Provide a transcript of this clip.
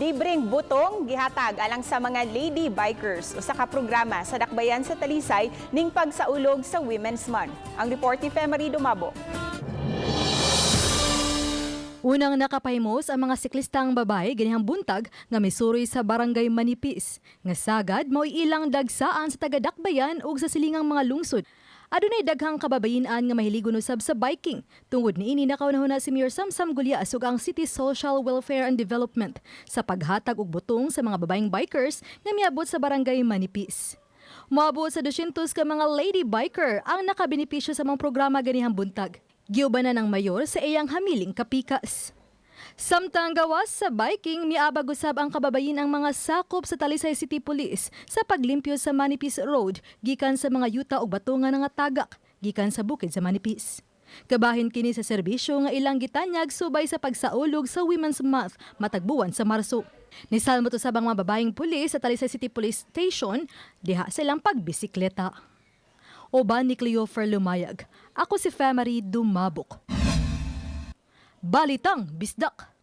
Libreng butong gihatag alang sa mga lady bikers o sa kaprograma sa dakbayan sa Talisay ning pagsaulog sa Women's Month. Ang report ni Femari Dumabo. Unang nakapahimos ang mga siklistang babae ganihang buntag nga misuroy sa barangay Manipis. Nga sagad mao'y ilang dagsaan sa taga-dakbayan ug sa silingang mga lungsod. Adunay daghang kababayen-an nga mahiligon usab sa biking. Tungod niini nakaunahon na si Mayor Samsam Gulyas ug ang City Social Welfare and Development sa paghatag og butong sa mga babaeng bikers nga miabot sa barangay Manipis. Moabot sa 200 ka mga lady biker ang nakabenepisyo sa mga programa ganihang buntag. Giubanan ng mayor sa iyang hamiling kapikas. Samtang gawas sa biking, miabag usab ang kababayin ang mga sakop sa Talisay City Police sa paglimpyo sa Manipis Road gikan sa mga yuta ug batungan nga tagak gikan sa bukid sa Manipis. Kabahin kini sa serbisyo nga ilang gitanyag subay sa pagsaulog sa Women's Month matagbuan sa Marso. Nisalmot usab ang mga babaeng pulis sa Talisay City Police Station diha silang pagbisikleta. Oban ni Cleofer Lumayag. Ako si Femari Dumabok. Balitang Bisdak.